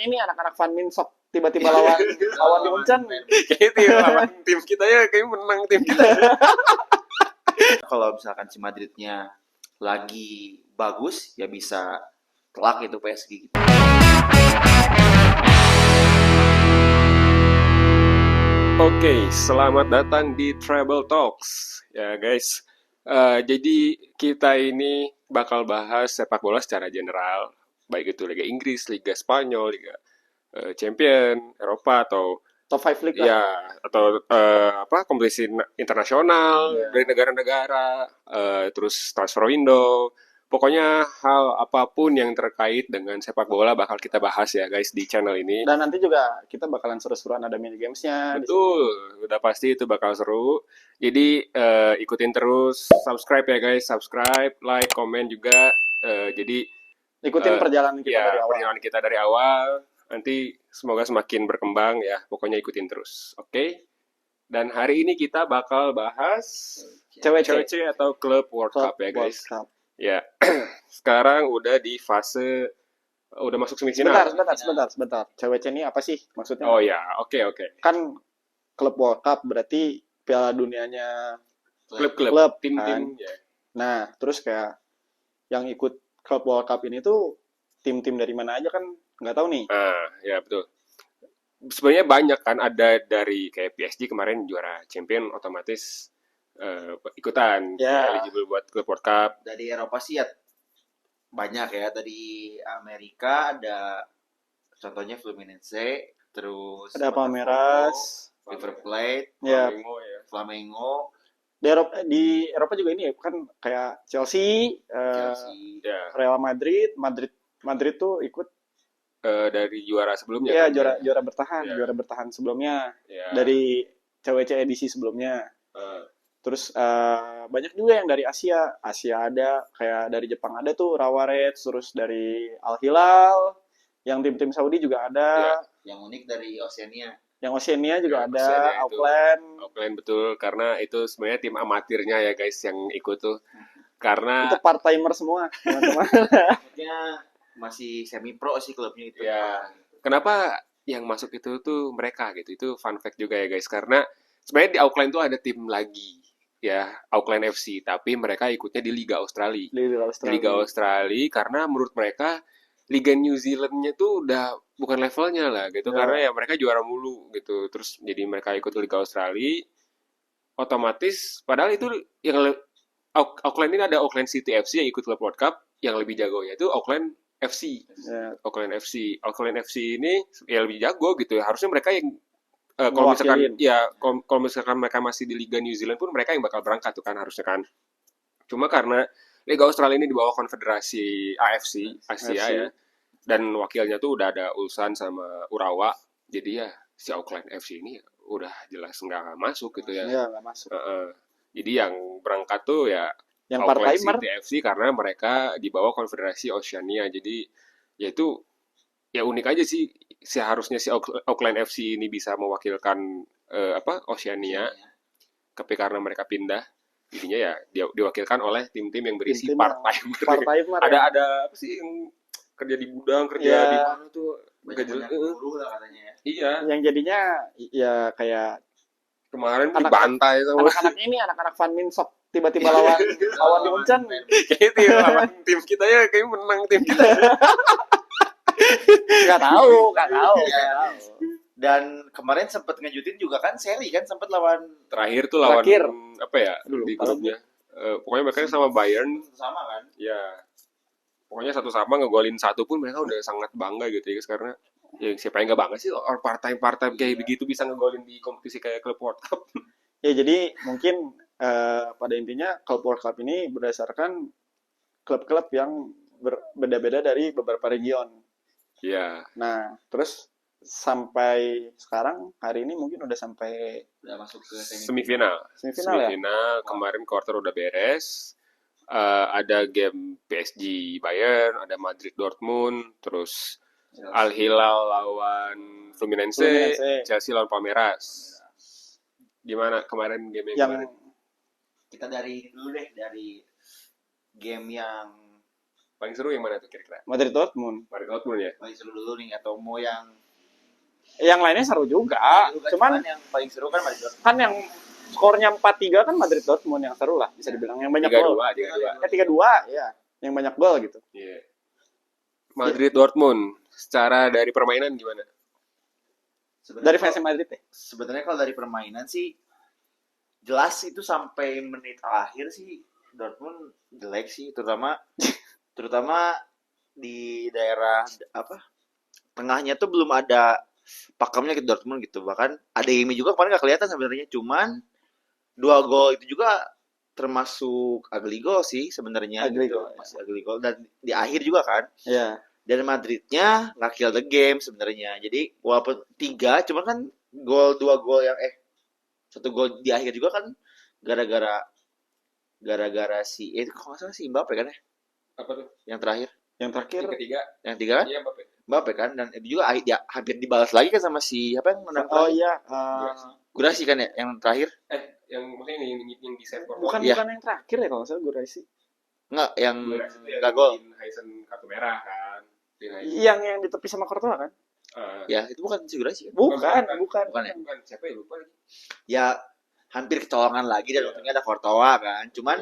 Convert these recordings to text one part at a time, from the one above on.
Ini anak-anak Van Min sok tiba-tiba lawan lawan Munchen. Kayaknya tim kita ya kayak menang tim kita. Kalau misalkan si Madridnya lagi bagus, ya bisa telak itu PSG gitu. Oke, selamat datang di Treble Talks ya guys. Jadi kita ini bakal bahas sepak bola secara general, baik itu Liga Inggris, Liga Spanyol, Liga Champion, Eropa atau Top 5 league lah. ya atau kompetisi internasional dari negara-negara, terus transfer window. Pokoknya hal apapun yang terkait dengan sepak bola bakal kita bahas ya guys di channel ini. Dan nanti juga kita bakalan seru-seruan ada mini gamesnya. Betul, udah pasti itu bakal seru. Jadi ikutin terus, subscribe ya guys, subscribe, like, komen juga. Jadi Ikutin perjalanan kita ya, dari awal. perjalanan kita dari awal. Nanti semoga semakin berkembang ya. Pokoknya ikutin terus, oke? Dan hari ini kita bakal bahas CWC atau Club World Cup ya guys. Ya, sekarang udah di fase, udah masuk semifinal. Sebentar. CWC ini apa sih maksudnya? Oh ya, oke. Kan Club World Cup berarti Piala Dunianya Klub, tim-tim. kan? Ya. Nah, terus kayak yang ikut Club World Cup ini tuh tim-tim dari mana aja kan nggak tahu nih. Ya betul. Sebenarnya banyak kan, ada dari kayak PSG kemarin juara champion otomatis ikutan eligible buat Club World Cup. Dari Eropa sih ya banyak ya. Dari Amerika ada contohnya Fluminense, terus ada Palmeiras, River Plate, Flamengo. Di Eropa juga ini ya kan kayak Chelsea, Real Madrid tuh ikut dari juara sebelumnya. Iya, kan? juara bertahan sebelumnya. Dari CWC edisi sebelumnya. Terus banyak juga yang dari Asia ada, kayak dari Jepang ada tuh Rawarets, terus dari Al Hilal, yang tim-tim Saudi juga ada. Yang unik dari Oceania. Yang Oceania juga ada, Auckland betul, karena itu sebenarnya tim amatirnya ya guys yang ikut tuh. Karena itu part-timer semua, teman-teman. Maksudnya masih semi pro sih klubnya itu. Ya. Kenapa yang masuk itu tuh mereka gitu? Itu fun fact juga ya guys, karena sebenarnya di Auckland tuh ada tim lagi. Ya, Auckland FC, tapi mereka ikutnya di Liga Australia. Liga Australia karena menurut mereka Liga New Zealand-nya tuh udah bukan levelnya lah gitu, karena ya mereka juara mulu gitu. Terus jadi mereka ikut Liga Australia, otomatis padahal itu yang Auckland ini ada Auckland City FC yang ikut Club World Cup, yang lebih jagonya itu Auckland FC. Auckland FC ini ya lebih jago gitu ya. Harusnya mereka yang kalau misalkan mereka masih di Liga New Zealand pun mereka yang bakal berangkat tuh kan harusnya kan. Cuma karena Liga Australia ini di bawah konfederasi Asia ya, dan wakilnya tuh udah ada Ulsan sama Urawa, jadi ya si Auckland FC ini udah jelas nggak masuk gitu ya. Iya, nggak masuk. Jadi yang berangkat tuh ya yang Auckland City FC karena mereka di bawah konfederasi Oceania. Jadi ya itu ya unik aja sih, seharusnya si Auckland FC ini bisa mewakilkan Oceania, tapi karena mereka pindah, jadinya ya diwakilkan oleh tim-tim yang berisi part-timer. Ada apa sih yang kerja di gudang, kerja di mana tuh, buruh lah katanya. Iya. Yang jadinya ya kayak kemarin dibantai sama anak-anak Van Min sok tiba-tiba lawan Munchen. Kayaknya tim kita ya kayak menang tim kita. Nggak tahu. Dan kemarin sempat ngejutin juga kan seri kan, sempat lawan terakhir apa ya dulu, di grupnya. Pokoknya mereka sama Bayern sama kan? Ya. Pokoknya satu sama ngegolin satu pun mereka udah sangat bangga gitu ya, karena ya siapa yang nggak bangga sih orang part-time kayak begitu bisa ngegolin di kompetisi kayak Club World Cup. Ya jadi mungkin pada intinya Club World Cup ini berdasarkan klub-klub yang berbeda-beda dari beberapa region. Iya. Nah, terus sampai sekarang hari ini mungkin udah masuk ke semifinal ya? Kemarin quarter udah beres. Ada game PSG Bayern, ada Madrid Dortmund, terus Al Hilal lawan Fluminense, Chelsea lawan Palmeiras. Gimana kemarin game yang kemarin? Kita dari dulu deh, dari game yang Paling seru yang mana tuh kira-kira? Madrid Dortmund. Madrid Dortmund ya. Paling seru dulu nih atau mau yang lainnya seru juga. Cuman yang paling seru kan Madrid Dortmund. Kan yang skornya 4-3 kan Madrid Dortmund yang seru lah bisa dibilang, yang banyak gol. 3-2 ya, yang banyak gol gitu. Iya. Madrid Dortmund secara dari permainan gimana? Dari fans Madrid ya? Sebenarnya kalau dari permainan sih jelas itu sampai menit akhir sih Dortmund jelek sih, terutama di daerah tengahnya tuh belum ada pakemnya ke Dortmund gitu. Bahkan ada Imi juga kemarin nggak kelihatan sebenarnya, cuman 2 gol itu juga termasuk ugly goal sih sebenarnya gitu. Masih ugly goal dan di akhir juga kan. Iya. Dan Madridnya nggak kill the game sebenarnya. Jadi walaupun 3 cuman kan 2 gol yang 1 gol di akhir juga kan gara-gara si kalau nggak salah si Mbappe kan ya? Apa tuh? Yang terakhir. Yang ketiga Kan? Iya, Mbappe kan, dan itu juga hampir dibalas lagi kan sama si apa yang menang terakhir? Iya, Gurasi kan ya yang terakhir? Yang maksudnya yang di save bukan yang terakhir ya kalau saya Gurasi. Enggak, yang enggak gol. Heisen kartu merah kan. Yang di tepi sama Courtois kan? Ya, itu bukan si Gurasi kan? Bukan ya. Bukan, siapa ya lupa lagi. Ya, hampir kecolongan lagi dan untungnya ada Courtois kan. Cuman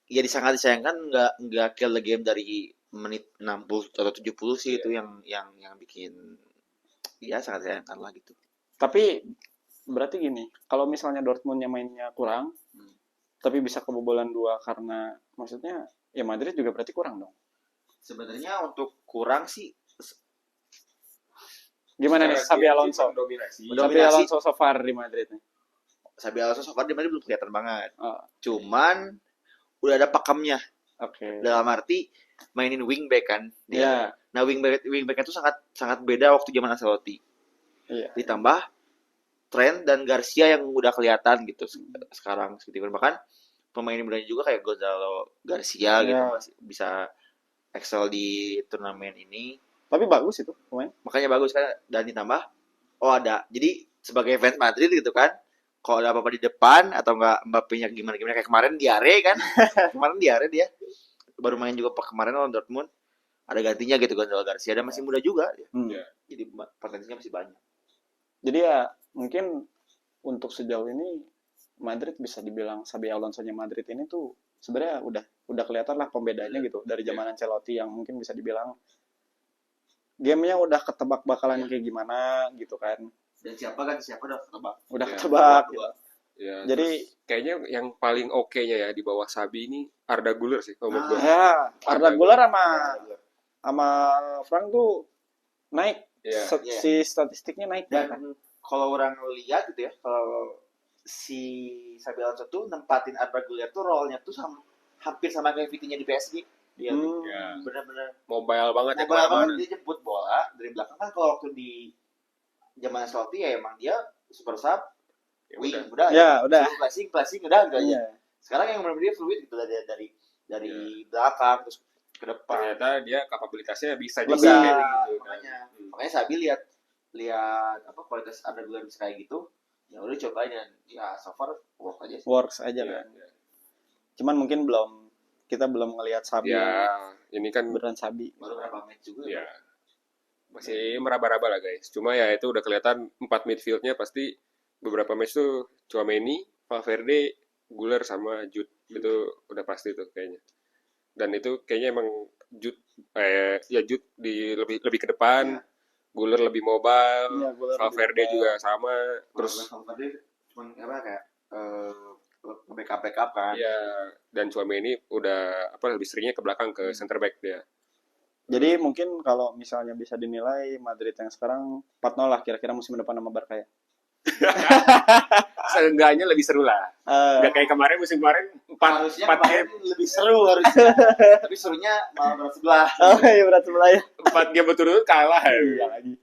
ya disayangkan enggak kill the game dari menit 60 atau 70 sih. Itu yang bikin ya sangat disayangkan lah gitu. Tapi berarti gini, kalau misalnya Dortmundnya mainnya kurang, tapi bisa kebobolan 2 karena maksudnya ya Madrid juga berarti kurang dong. Sebenarnya untuk kurang sih gimana nih Xabi Alonso? Xabi Alonso so far di Madrid nih. Xabi Alonso so far di Madrid belum kelihatan banget. Cuman udah ada pakemnya. Oke. Dalam arti mainin wingback kan. Iya. Nah, wingback itu sangat beda waktu zaman Ancelotti. Iya. Ditambah Trent dan Garcia yang udah kelihatan gitu sekarang seperti bahkan pemain mudanya juga kayak Gonzalo Garcia gitu masih bisa excel di turnamen ini. Tapi bagus itu pemain. Makanya bagus kan, dan ditambah ada. Jadi sebagai fans Madrid gitu kan, kalau ada apa-apa di depan atau enggak Mbappe-nya gimana kayak kemarin diare kan. Kemarin diare dia. Baru main juga kemarin lawan Dortmund. Ada gantinya gitu Gonzalo Garcia, dan masih muda juga dia. Jadi potensinya masih banyak. Jadi ya mungkin untuk sejauh ini Madrid bisa dibilang Xabi Alonso-nya Madrid ini tuh sebenarnya udah kelihatan lah pembedanya gitu dari zaman Ancelotti yang mungkin bisa dibilang gamenya udah ketebak bakalan kayak gimana gitu kan. Dan siapa udah ketebak. Udah ketebak. Gitu. Ya, jadi kayaknya yang paling oke-nya ya di bawah Xabi ini Arda Güler sih kalau menurut gue. Ya, Arda Güler sama Frank tuh naik. Si statistiknya naik dan kalau orang lihat gitu ya, kalau si Xabi Alonso tuh nempatin Arda Güler tuh role-nya tuh hampir sama kayak Vitinha di PSG. Dia benar-benar mobile banget dia jemput bola dari belakang kan. Kalau waktu di zaman Ancelotti ya emang dia super sub udah passing udah gitu aja. Sekarang yang benar-benar dia fluid gitu dari belakang terus ke depan. Ternyata dia kapabilitasnya bisa juga gitu. Makanya Xabi lihat kualitas Arda Güler bisa kayak gitu. Ya udah cobain, dan ya so far works aja kan. Cuman mungkin kita belum ngelihat Xabi. Ya, ini kan beneran Xabi. Baru berapa match juga. Ya. Masih meraba-raba lah guys. Cuma ya itu udah kelihatan 4 midfieldnya pasti beberapa match tuh Tchouaméni, Valverde, Güler sama Jude. Itu udah pasti tuh kayaknya. Dan itu kayaknya emang Jude lebih ke depan. Güler lebih mobile, Valverde juga sama. Terus Valverde cuma kayak backup kan. Iya, dan Tchouaméni udah lebih seringnya ke belakang ke center back dia. Jadi mungkin kalau misalnya bisa dinilai Madrid yang sekarang 4-0 lah kira-kira musim depan sama Barca ya. Seenggaknya lebih seru lah. Nggak kayak kemarin, musim kemarin 4 game lebih seru harusnya. Tapi serunya malah berat sebelah. Oh iya, berat sebelah ya. 4 game berturut-turut kalah. Iya lagi.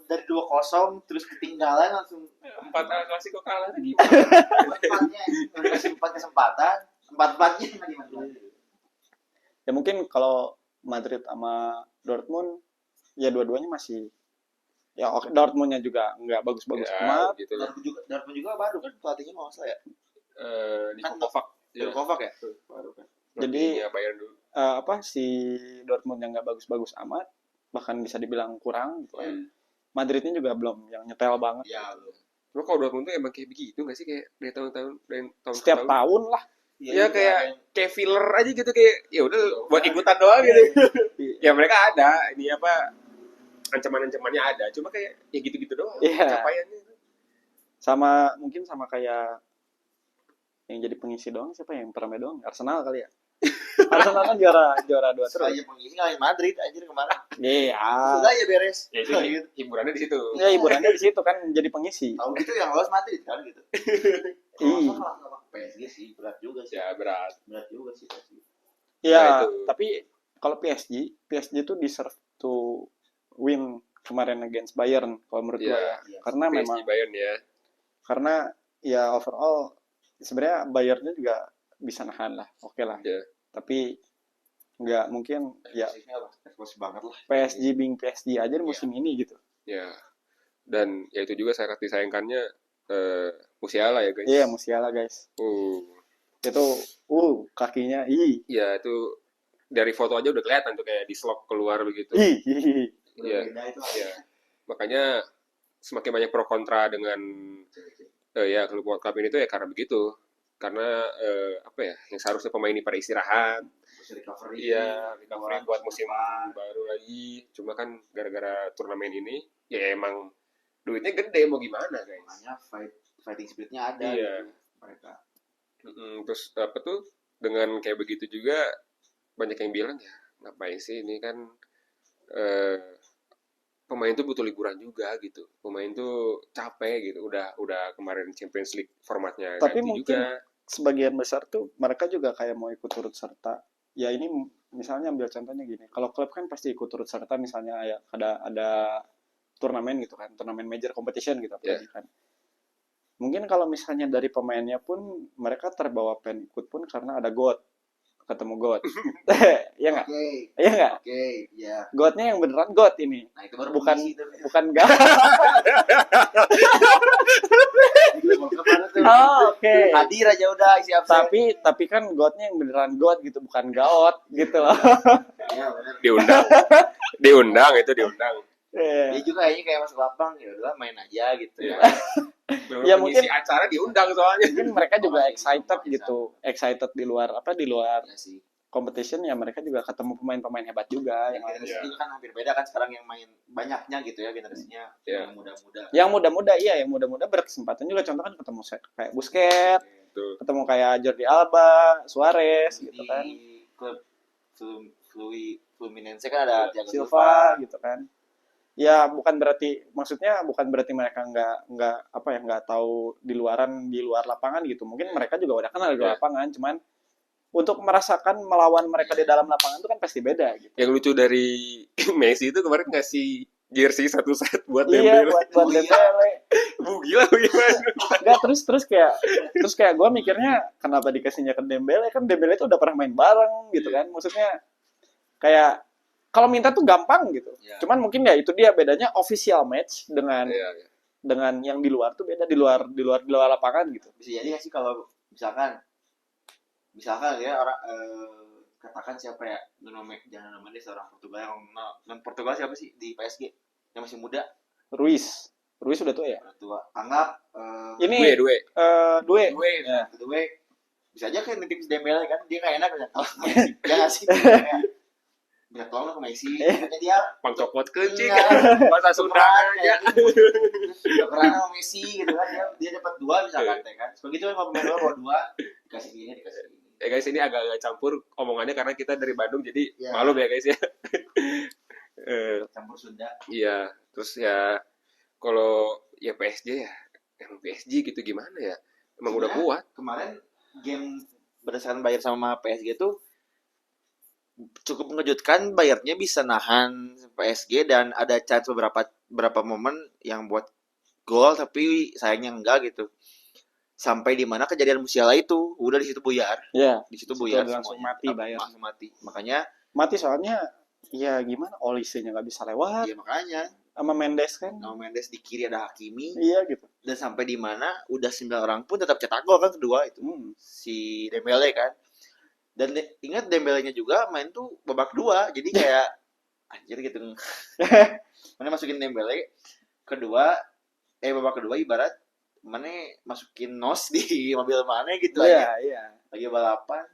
Dari 2-0 terus ketinggalan langsung 4 Klasiko kalah lagi. 4-4-nya kasih 4 kesempatan, 4-4-nya gimana? Ya mungkin kalau Madrid sama Dortmund ya dua-duanya masih ya oke. Dortmundnya juga nggak bagus-bagus amat. Gitu. Dortmund juga baru kan pelatihnya mau saya. Di Kovac. Kovac ya? Jadi ya Bayern dulu. si Dortmund yang nggak bagus-bagus amat, bahkan bisa dibilang kurang gitu kan. Madridnya juga belum yang nyetel banget. Ya, Cuma kalau Dortmund tuh emang kayak begitu nggak sih, kayak dari tahun Setiap ke tahun? tahun lah. Ya kayak filler aja gitu, kayak ya udah buat ikutan doang gitu. Ya mereka ada ini apa ancaman-ancamannya ada, cuma kayak ya gitu-gitu doang. Capaiannya. Mungkin sama kayak yang jadi pengisi doang siapa yang pernah doang? Arsenal kali ya. Arsenal kan juara 2 terus. Aja pengisi ngalahin Madrid anjir kemarin. Iya. Sudah aja beres. Ya itu hiburannya di situ. Ya hiburannya di situ kan jadi pengisi. Tahu gitu yang lolos Madrid kan gitu. Kalau PSG sih berat juga sih. Ya berat juga sih pasti. Iya, tapi kalau PSG itu deserve to win kemarin against Bayern kalau menurut gue ya. Karena PSG memang Bayern ya. Karena ya overall sebenarnya Bayernnya juga bisa nahan lah, oke lah. Tapi nggak mungkin ya eksplosif banget lah. PSG being PSG aja di musim ini gitu. Ya. Dan ya itu juga sangat disayangkannya Musiala ya guys. Iya, Musiala guys. Itu kakinya Iya, itu dari foto aja udah kelihatan tuh kayak dislok keluar begitu. Iya. Makanya semakin banyak pro kontra dengan klub World Cup ini tuh ya karena begitu. Karena yang seharusnya pemain ini pada istirahat, recovery buat musim baru lagi. Cuma kan gara-gara turnamen ini ya emang duitnya gede, mau gimana guys. Makanya fighting spiritnya ada gitu, mereka. Terus dengan kayak begitu juga banyak yang bilang ya ngapain sih ini kan pemain tuh butuh liburan juga gitu. Pemain tuh capek gitu. Udah kemarin Champions League formatnya. Tapi mungkin juga sebagian besar tuh mereka juga kayak mau ikut turut serta. Ya ini misalnya ambil contohnya gini. Kalau klub kan pasti ikut turut serta, misalnya ya ada turnamen gitu kan, turnamen major competition gitu kan. Mungkin kalau misalnya dari pemainnya pun mereka terbawa pengen ikut pun karena ada ketemu God. Iya nggak? Iya nggak? Iya. Godnya yang beneran God ini. Nah, itu baru bukan God. Oke. Hadir aja udah isi absen. Tapi kan Godnya yang beneran God gitu, bukan Gaot gitu loh. Iya, benar. Diundang. Dia juga kayaknya kayak masuk lapang, ya udah main aja gitu. Ya mungkin acara diundang soalnya. Mungkin mereka juga excited gitu. Excited di luar ya sih. Competition ya, mereka juga ketemu pemain-pemain hebat juga yang lain. Ini kan hampir beda kan sekarang yang main banyaknya gitu ya generasinya. Yang muda-muda. Yang muda-muda berkesempatan juga, contoh kan ketemu kayak Busquets, ketemu kayak Jordi Alba, Suarez gitu kan. Di klub Fluminense kan ada Thiago Silva gitu kan. Ya bukan berarti mereka nggak tahu di luar lapangan gitu. Mungkin mereka juga udah kenal di luar lapangan, cuman untuk merasakan melawan mereka di dalam lapangan itu kan pasti beda gitu. Yang lucu dari Messi itu kemarin ngasih jersey satu set buat Dembele. Iya, buat Dembele. Gila gimana? Enggak, terus kayak gue mikirnya kenapa dikasihnya ke Dembele, kan Dembele itu udah pernah main bareng gitu kan. Maksudnya kayak kalau minta tuh gampang gitu. Cuman mungkin ya itu dia bedanya official match dengan yang di luar tuh beda, di luar lapangan gitu. Bisa jadi sih kalau misalkan ya orang katakan siapa ya, jangan namanya seorang Portugal yang non Portugal siapa sih di PSG yang masih muda? Ruiz udah tua ya? Udah tua. Anggap ini Due. Bisa aja kan nitip Dembele kan, dia kayak enak banyak kalau Messi. Ya nggak sih? Banyak tolong ke Messi. Makanya dia pangcopot kencing. Bahasa Sunda aja. Udah keren sama Messi gitu kan, dia dapat 2 misalkan kan. Begitu yang pemain bawa 2 dikasih ini. Ya guys, ini agak campur omongannya karena kita dari Bandung, jadi maklum ya guys ya. Campur Sunda. Iya, terus ya kalau ya PSG emang PSG gitu gimana ya? Emang udah kuat. Kemarin game berdasarkan Bayern sama PSG itu cukup mengejutkan. Bayernnya bisa nahan PSG dan ada chance beberapa momen yang buat gol, tapi sayangnya enggak gitu. Sampai di mana kejadian Musiala itu udah di situ buyar. Iya. Di situ buyar langsung mati Bayern. Langsung mati. Makanya mati soalnya ya gimana, Olise-nya enggak bisa lewat. Iya makanya. Sama Mendes kan. Sama Mendes di kiri ada Hakimi. Iya gitu. Dan sampai di mana udah 9 orang pun tetap cetak gol kan kedua itu. Si Dembele kan. Dan ingat Dembele-nya juga main tuh babak 2. Jadi kayak anjir gitu. Mana masukin Dembele babak kedua ibarat mana masukin nos di mobil mana gitu aja. Iya. Lagi balapan.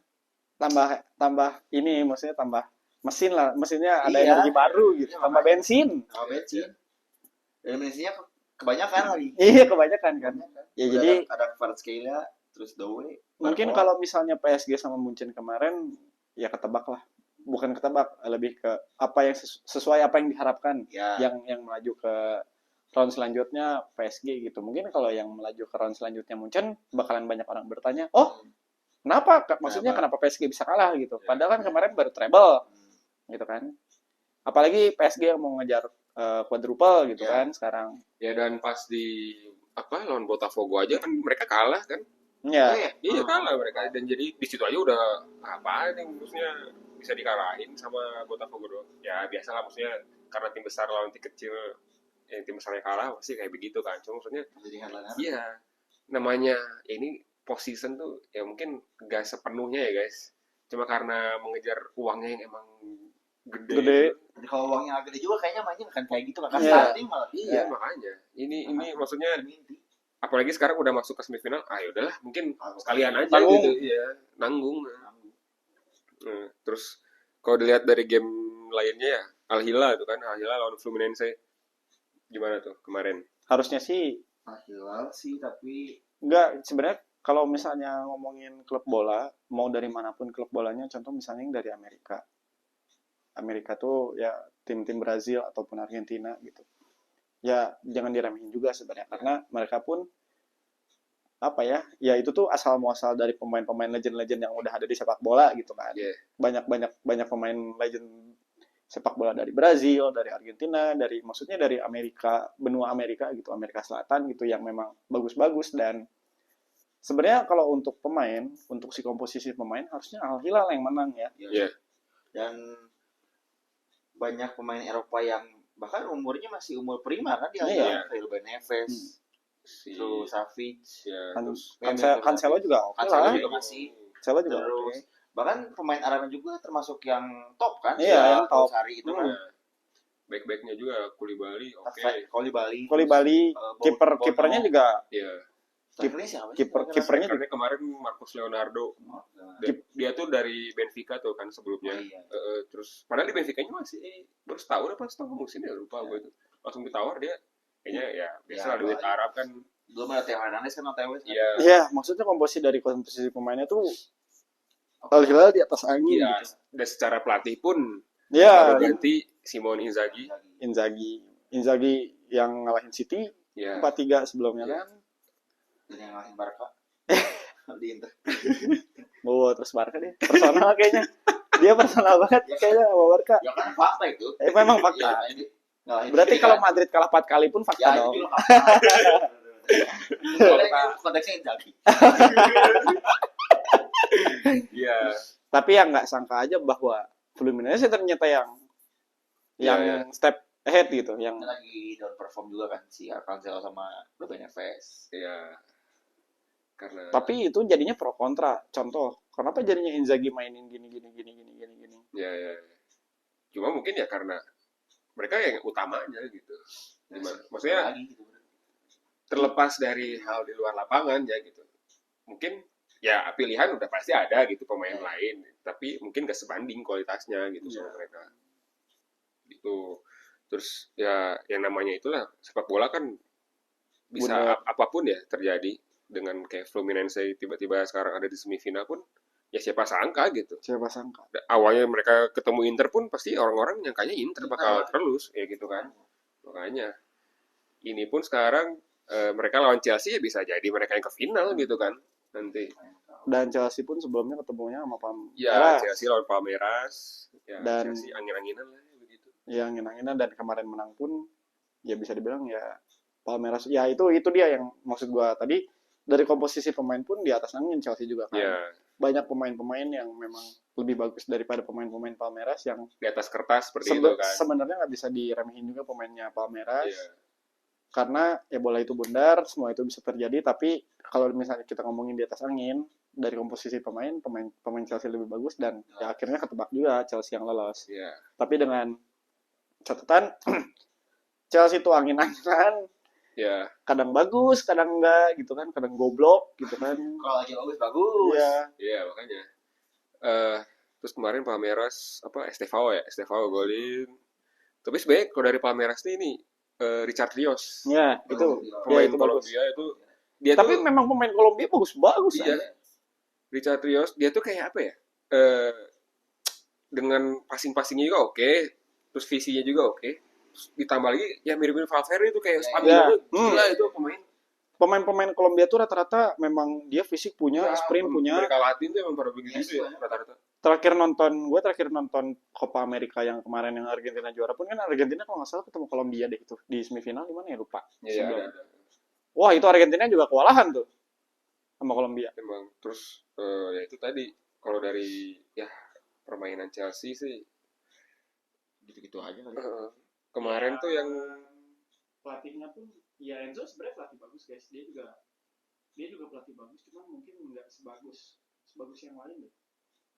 Tambah ini maksudnya tambah mesin lah, mesinnya ada Iya. energi baru gitu, Iya, tambah bensin. Dan bensinnya kebanyakan lagi. Iya, kebanyakan kan. Ya udah jadi ada Kvaratskhelia terus Doué. Mungkin kalau misalnya PSG sama Munchen kemarin ya ketebak lah. Bukan ketebak, lebih ke apa yang sesuai apa yang diharapkan. Ya. Yang melaju ke round selanjutnya PSG gitu. Mungkin kalau yang melaju ke round selanjutnya Munchen bakalan banyak orang bertanya, "Oh, kenapa? Maksudnya kenapa PSG bisa kalah gitu?" Padahal kan kemarin baru treble. Gitu kan. Apalagi PSG yang mau ngejar quadruple gitu kan sekarang. Ya dan pas di lawan Botafogo aja kan mereka kalah kan. Iya kalah mereka dan jadi di situ aja udah apa nih maksudnya bisa dikalahin sama Botafogo doang. Ya biasalah maksudnya karena tim besar lawan tim kecil yang tim besarnya kalah pasti kayak begitu kan. Cuma maksudnya iya namanya ini position tuh ya mungkin gak sepenuhnya ya guys. Cuma karena mengejar uangnya yang emang gede. Kalau uangnya gede juga kayaknya mainnya akan kayak gitu kan starting malah. Iya makanya. Ini maksudnya apalagi sekarang udah masuk ke semifinal, ya udahlah mungkin sekalian aja gitu, nanggung. Terus kalau dilihat dari game lainnya ya Al Hilal itu kan, Al Hilal lawan Fluminense gimana tuh kemarin? Harusnya sih Al Hilal sih tapi enggak sebenarnya kalau misalnya ngomongin klub bola mau dari manapun klub bolanya contoh misalnya yang dari Amerika tuh ya tim-tim Brazil ataupun Argentina gitu. Ya jangan diremehin juga sebenarnya karena mereka pun apa ya itu tuh asal muasal dari pemain-pemain legend-legend yang udah ada di sepak bola gitu kan. Banyak pemain legend sepak bola dari Brazil, dari Argentina, maksudnya dari Amerika, benua Amerika gitu, Amerika Selatan gitu yang memang bagus-bagus dan sebenarnya kalau untuk pemain, untuk si komposisi pemain harusnya Al Hilal yang menang ya. Dan banyak pemain Eropa yang bahkan umurnya masih umur prima kan dia Ruben Neves, terus Savic, Cancelo juga oke lah. Cancelo juga terus bahkan pemain Arabnya juga termasuk yang top kan? Iya, yang top. Hari itu kan. Back-backnya juga Koulibaly Koulibaly, kipernya juga. Kipernya juga kemarin Marcos Leonardo. Dia tuh dari Benfica tuh kan sebelumnya. Terus padahal di Benfica-nya masih baru setahun musim ya lupa gue itu. Langsung ditawar dia. Kayaknya ya biasa duit Arab kan. Belum ada Theo Hernandez kan OTW. Iya, maksudnya komposisi pemainnya tuh Al Hilal di atas angin gitu. Dan secara pelatih pun baru ganti Simone Inzaghi yang ngalahin City 4-3 sebelumnya kan. Dan yang ngalahin Barca di Inter. Terus Barca dia personal kayaknya. Dia personal banget kayaknya sama Barca. Ya kan fakta itu. Memang fakta. Berarti kalau Madrid kalah 4 kali pun fakta dong. Konteksnya Inzaghi. Iya. Tapi yang nggak sangka aja bahwa Fluminense ternyata yang step ahead gitu, yang lagi down perform juga kan si Cancelo sama Ruben Neves. Iya. Karena tapi itu jadinya pro kontra. Contoh, kenapa jadinya Inzaghi mainin gini. Ya. Cuma mungkin ya karena mereka yang utamanya gitu. Maksudnya terlepas dari hal di luar lapangan ya gitu. Mungkin ya pilihan udah pasti ada gitu pemain lain, tapi mungkin gak sebanding kualitasnya gitu sama mereka. Gitu. Terus ya yang namanya itulah sepak bola kan bisa apapun ya terjadi. Dengan kayak Fluminense tiba-tiba sekarang ada di semifinal pun ya siapa sangka gitu. Awalnya mereka ketemu Inter pun pasti orang-orang nyangkanya Inter bakal terus ya gitu kan. Makanya ini pun sekarang mereka lawan Chelsea ya bisa jadi mereka yang ke final gitu kan nanti. Dan Chelsea pun sebelumnya ketemunya sama Palmeiras. Ya, Chelsea lawan Palmeiras. Ya, dan Chelsea angin-anginan lah begitu. Ya, angin-anginan dan kemarin menang pun ya bisa dibilang ya Palmeiras. Ya itu dia yang maksud gua tadi. Dari komposisi pemain pun di atas angin Chelsea juga kan. Banyak pemain-pemain yang memang lebih bagus daripada pemain-pemain Palmeiras yang di atas kertas seperti itu kan. Sebenarnya nggak bisa diremehin juga pemainnya Palmeiras. Karena ya bola itu bundar, semua itu bisa terjadi. Tapi kalau misalnya kita ngomongin di atas angin, dari komposisi pemain Chelsea lebih bagus dan ya akhirnya ketebak juga Chelsea yang lolos. Iya. Tapi dengan catatan Chelsea itu angin-anginan. Ya. Kadang bagus, kadang enggak gitu kan, kadang goblok gitu kan. Kalau lagi bagus. Iya. Iya, makanya. Terus kemarin Palmeiras Estevao golin. Tapi sebenarnya kalau dari Palmeiras ini Richard Rios. Ya, itu pemain itu Kolombia itu dia tapi tuh, memang pemain Kolombia bagus-bagus iya. Richard Rios dia tuh kayak apa ya? Dengan passing-passingnya juga oke, terus visinya juga oke. Terus ditambah lagi ya mirip-mirip Valverde itu kayak stamina gila itu pemain Kolombia tuh rata-rata memang dia fisik punya, sprint punya. Mereka Latin tuh emang pada begitu ya rata-rata. Terakhir nonton Copa America yang kemarin yang Argentina juara pun kan Argentina kalau nggak salah ketemu Kolombia deh itu di semifinal di mana ya lupa. Iya, ada. Wah itu Argentina juga kewalahan tuh sama Kolombia. Emang terus ya itu tadi kalau dari ya permainan Chelsea sih gitu-gitu aja kali. Kemarin tuh yang pelatihnya pun ya Enzo sebenarnya pelatih bagus guys, dia juga pelatih bagus, cuma mungkin nggak sebagus yang lain deh.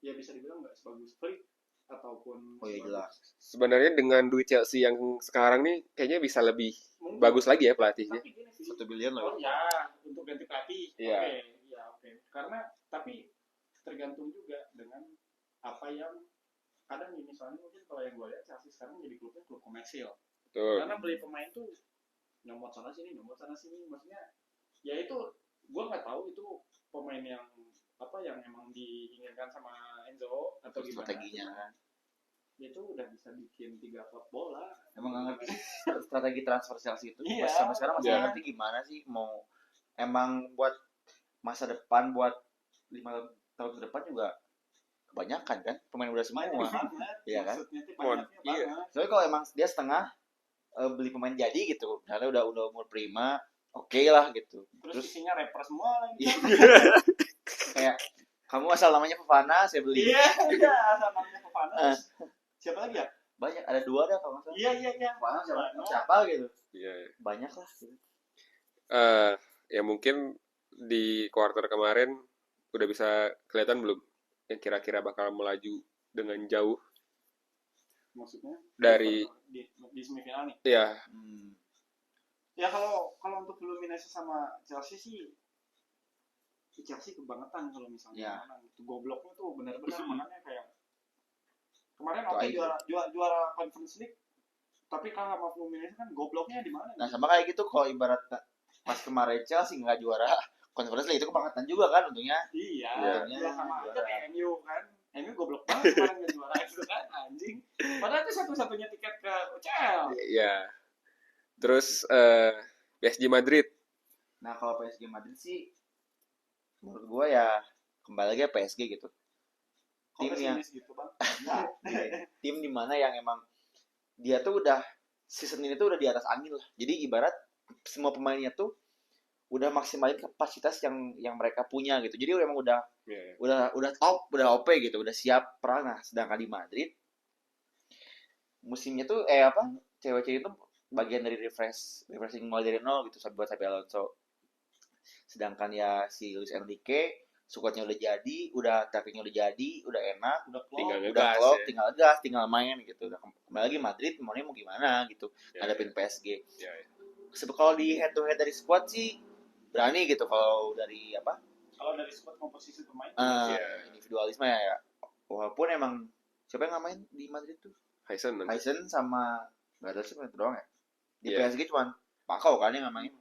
Ya bisa dibilang nggak sebagus Flick ataupun jelas. Sebenarnya dengan duit Chelsea yang sekarang nih kayaknya bisa lebih bagus lagi ya pelatihnya. 1 bilion lah. Oh ya, untuk ganti pelatih. Iya. Oke. Karena tapi tergantung juga dengan apa yang kadang ini, soalnya mungkin kalau yang gue lihat Chelsea sekarang jadi klub komersil. Betul. Karena beli pemain tuh nyomot sana sini, maksudnya ya itu gue nggak tahu itu pemain yang apa yang emang diinginkan sama Enzo atau gimana strateginya kan. Itu udah bisa bikin 3 klub bola. Emang nggak ngerti strategi transfer Chelsea itu. Iya, sampai sekarang masih nggak ngerti gimana sih mau emang buat masa depan, buat 5 tahun ke depan juga kebanyakan kan pemain udah semua. Iya kan? Iya. Soalnya kalau emang dia setengah beli pemain jadi gitu, karena udah umur prima, oke lah gitu. Terus isinya rapper semua lagi. Kayak kamu asal namanya Fofana, saya beli. Iya, asal namanya Fofana. Siapa lagi ya? Banyak, ada 2 dah kalau nggak salah. Iya. Fofana siapa gitu. Iya. Banyak lah gitu. Ya mungkin di quarter kemarin udah bisa kelihatan belum yang kira-kira bakal melaju dengan jauh? Maksudnya dari di semifinal nih? Iya. Ya kalau untuk Fluminense sama Chelsea sih, Chelsea kebangetan kalau misalnya menang. Itu gobloknya tuh benar-benar makanya kayak kemarin waktu juara Conference League tapi kalah sama Fluminense kan gobloknya di mana? Nah sama kayak gitu kalau ibarat pas kemarin Chelsea nggak juara Conference League itu kebangetan juga kan untungnya. Iya. Sama aja kayak MU kan. MU goblok banget kemarin nggak juara itu kan anjing. Padahal itu satu-satunya tiket ke UCL. Iya. Terus PSG Madrid. Nah kalau PSG Madrid sih menurut gue ya kembali lagi PSG gitu. Tim yang gitu, Bang. tim di mana yang emang dia tuh udah season ini tuh udah di atas angin lah. Jadi ibarat semua pemainnya tuh udah maksimalin kapasitas yang mereka punya gitu. Jadi emang udah top, udah OP gitu, udah siap perang. Nah, sedangkan di Madrid musimnya tuh cewek-cewek itu bagian dari refreshing mulai dari nol gitu buat Xabi Alonso. Sedangkan ya si Luis Enrique squadnya udah jadi, udah taktiknya udah jadi, udah enak, udah klop, tinggal main gitu. Udah kembali lagi Madrid mau gimana gitu ngadepin PSG. Kalau di head to head dari squad sih berani gitu kalau dari squad komposisi pemain individualisme ya. Walaupun emang siapa yang main di Madrid tuh? Heisen sama nggak ada sih doang ya. Di PSG cuma Pakau kan yang main.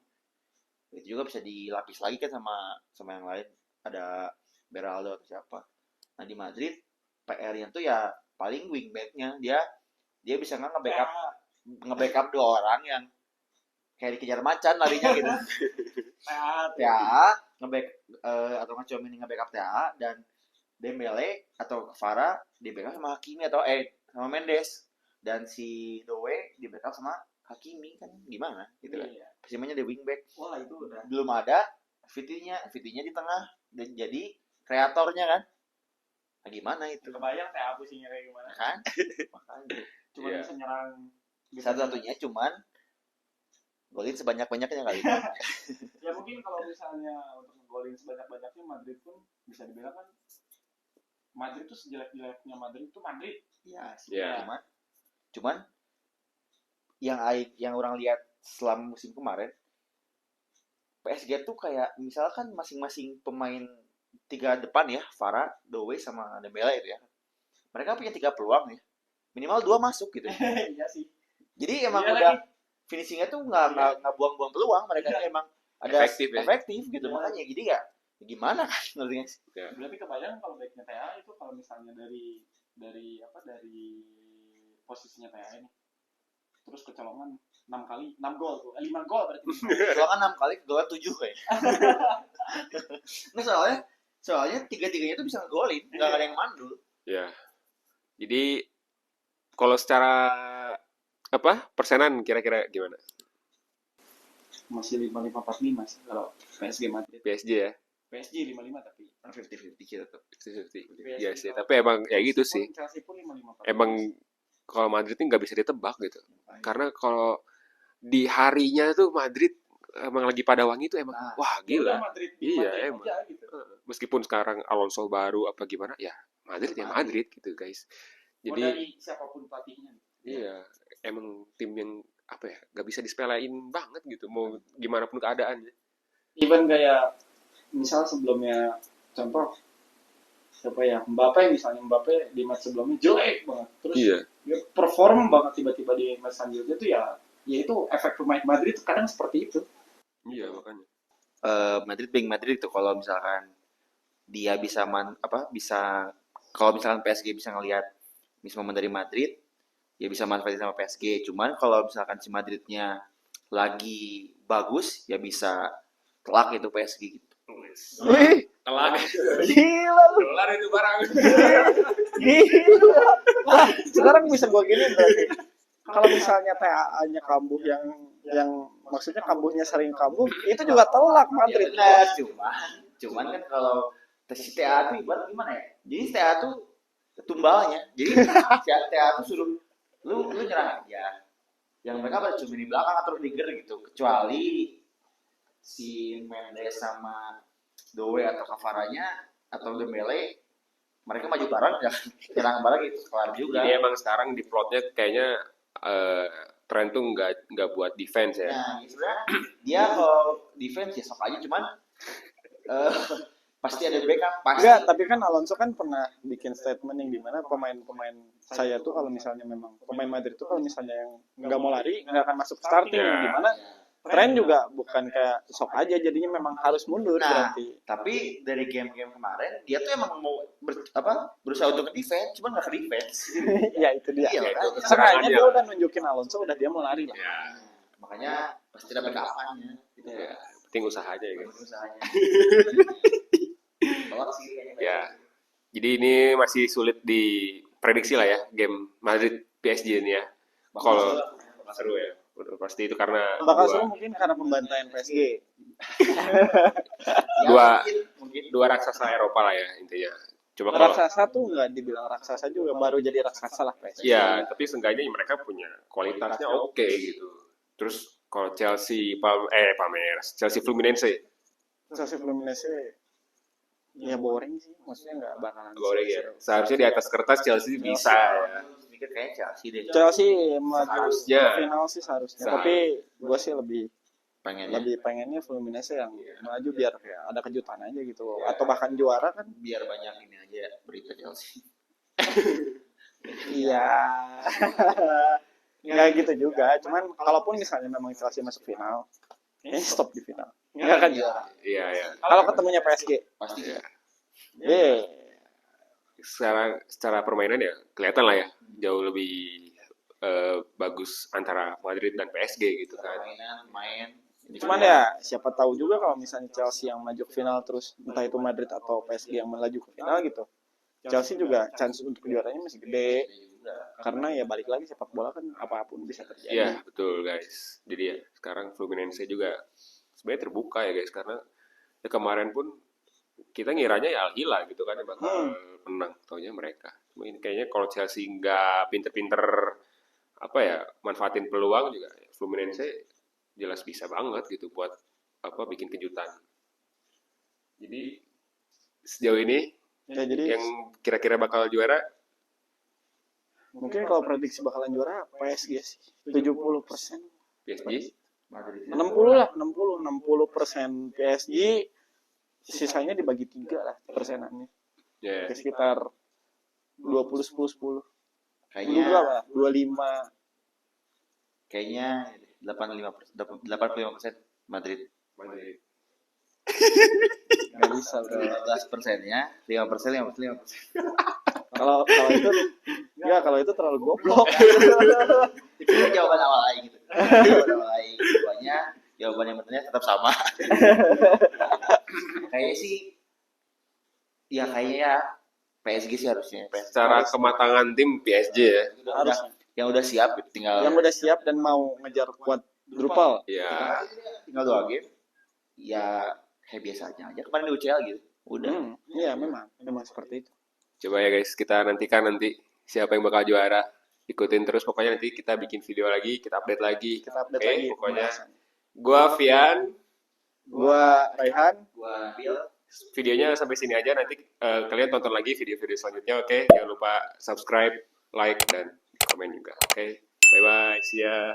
Itu juga bisa dilapis lagi kan sama yang lain. Ada Beraldo atau siapa. Nah di Madrid PR-nya tuh ya paling wingback-nya dia bisa nge-backup 2 orang yang kayak dikejar macan larinya gitu. TAA nge-back atau Tchouaméni nge-backup TAA dan Dembele atau Kvara di backup sama Hakimi atau sama Mendes dan si Doe di backup sama Hakimi kan gimana gitu kan. Posisinya di wingback. Wah itu udah. Belum ada Vitinya di tengah dan jadi kreatornya kan. Nah, gimana itu? Kebayang TAA posisinya kayak gimana kan? Makanya cuma bisa nyerang satu-satunya cuman Golin sebanyak-banyaknya kali. Ya mungkin kalau misalnya untuk golin sebanyak-banyaknya Madrid pun bisa dibilang kan Madrid tuh sejelek-jeleknya Madrid itu Madrid. Ya, Ya. Cuman yang orang lihat selama musim kemarin PSG tuh kayak misalkan masing-masing pemain 3 depan ya, Varane, Doué sama Dembele itu ya. Mereka punya 3 peluang ya. Minimal 2 masuk gitu. Iya sih. Jadi emang Iya udah lagi. finishingnya tuh nggak buang-buang peluang, mereka tuh emang ada efektif gitu. Makanya jadi ya gimana kan ngertinya sih. Berarti kebayang kalau backnya TA itu kalau misalnya dari posisinya TA ini terus kecolongan 6 kali 6 gol tuh 5 gol berarti Kecolongan 6 kali, kecolongan 7 kayak. Nah soalnya 3-3-nya tuh bisa ngegolin, nggak ada yang mandul. Ya. Jadi kalau secara persenan kira-kira gimana? Masih 5-5-4-5 sih kalau PSG Madrid. PSG ya. PSG 5-5 tapi 50-50 kita tuh. 50-50. Iya sih, tapi emang ya gitu sih. Chelsea pun 5-5-4. Emang kalau Madrid ini nggak bisa ditebak gitu. Karena kalau di harinya tuh Madrid emang lagi pada wangi tuh emang wah gila. Iya emang. Gitu. Meskipun sekarang Alonso baru apa gimana ya Madrid ya Madrid gitu guys. Jadi dari siapapun pelatihnya. Iya, emang tim yang nggak bisa disepelein banget gitu. Mau gimana pun keadaannya. Even kayak misal sebelumnya contoh siapa ya Mbappe di match sebelumnya jelek banget terus dia perform banget tiba-tiba di match selanjutnya tuh ya itu efek pemain Madrid kadang seperti itu. Iya makanya Madrid itu kalau misalkan dia bisa kalau misalkan PSG bisa ngelihat momen dari Madrid ya bisa manfaatin sama PSG. Cuman kalau misalkan si Madridnya lagi bagus ya bisa telak itu PSG gitu. Wih, telak. Gila lu. Dolar itu barang. Gila. Lah, sekarang bisa gua gini berarti. Kalau misalnya TA-nya kambuh yang maksudnya kambuhnya sering kambuh, itu juga telak Madrid. Nah, cuman kan kalau si TA itu ibarat gimana ya? Jadi TA itu tumbalnya. Jadi TA itu suruh lu nyerang aja. Yang mereka pada cuma di belakang atau trigger gitu. Kecuali si Mendes sama Doué atau Cavaranya atau Dembele mereka maju bareng ya nyerang bareng itu kelar juga. Jadi emang sekarang di plotnya kayaknya tren tuh nggak buat defense ya. Nah, sebenarnya dia kalau defense ya sok aja cuman pasti ada backup pasti. Enggak, tapi kan Alonso kan pernah bikin statement yang dimana pemain-pemain saya tuh kalau misalnya memang pemain Madrid tuh kalau misalnya yang nggak mau lari nggak akan masuk starting yang dimana tren juga bukan kayak sok aja jadinya memang harus mundur berarti. Tapi dari game-game kemarin dia tuh emang mau berusaha untuk defense cuman nggak defense. Ya itu dia. Iya, Sengaja dia udah nunjukin Alonso udah dia mau lari lah. Ya. Makanya pasti ada backup-nya. Gitu ya. Penting usaha aja ya guys. Usahanya. Ya. Jadi ini masih sulit diprediksi lah ya game Madrid PSG ini ya. Kalau seru ya. Udah pasti itu karena bakal seru mungkin karena pembantaian PSG. dua raksasa Eropa lah ya intinya. Coba kalau raksasa tuh nggak dibilang raksasa juga baru jadi raksasa lah PSG. Ya, tapi seenggaknya mereka punya kualitasnya oke gitu. Terus kalau Chelsea Palmeiras, Chelsea Fluminense ya boring sih, maksudnya nggak bakalan boring ya. Seharusnya di atas kertas Chelsea bisa ya. Kayak Chelsea maju final sih seharusnya. Tapi gue sih lebih pengennya Fluminense yang maju biar ya ada kejutan aja gitu. Atau bahkan juara kan biar banyak ini aja berita Chelsea. Iya. Nggak gitu juga. Cuman kalaupun misalnya memang Chelsea masuk final, stop di final. Nggak akan juara. Iya. Kalau ketemunya PSG pasti ya. Secara permainan ya kelihatan lah ya jauh lebih bagus antara Madrid dan PSG gitu kan. Main. Cuman ya siapa tahu juga kalau misalnya Chelsea yang maju ke final terus entah itu Madrid atau PSG yang melaju ke final gitu. Chelsea juga chance untuk juaranya masih gede. Karena ya balik lagi sepak bola kan apapun bisa terjadi. Iya, betul guys. Jadi ya sekarang Fluminense juga sebenarnya terbuka ya guys karena ya kemarin pun kita ngiranya ya Al Hilal gitu kan yang bakal menang, taunya mereka. Cuma ini kayaknya kalau Chelsea nggak pinter-pinter manfaatin peluang juga Fluminense jelas bisa banget gitu buat bikin kejutan. Jadi sejauh ini Ya jadi yang kira-kira bakal juara mungkin kalau prediksi bakalan juara PSG sih 70%. PSG. 60 lah, 60% PSG, sisanya dibagi 3 lah persenannya. Ya. Sekitar 20 10 10. Kayaknya berapa? 25. Kayaknya 85% Madrid. Nggak bisa bro. 15%-nya, 5%. Kalau itu enggak, kalau itu terlalu goblok. Itu kan jawaban awal aja gitu. Jawaban awal aja jawabannya, jawaban yang benernya tetap sama. Kayaknya sih ya kayaknya PSG sih harusnya. Secara kematangan tim PSG ya. Yang udah siap tinggal Yang udah siap dan mau ngejar quadruple. Ya. Tinggal 2 game. Ya kayak biasanya aja. Kemarin di UCL gitu. Udah. Iya, memang seperti itu. Coba ya guys, kita nantikan nanti siapa yang bakal juara. Ikutin terus, pokoknya nanti kita bikin video lagi, kita update lagi. Lagi. Pokoknya gua Vian, gua Raihan, Gua Bill. videonya sampai sini aja, nanti kalian tonton lagi video-video selanjutnya. Oke, jangan lupa subscribe, like, dan komen juga. Oke, bye bye, see ya.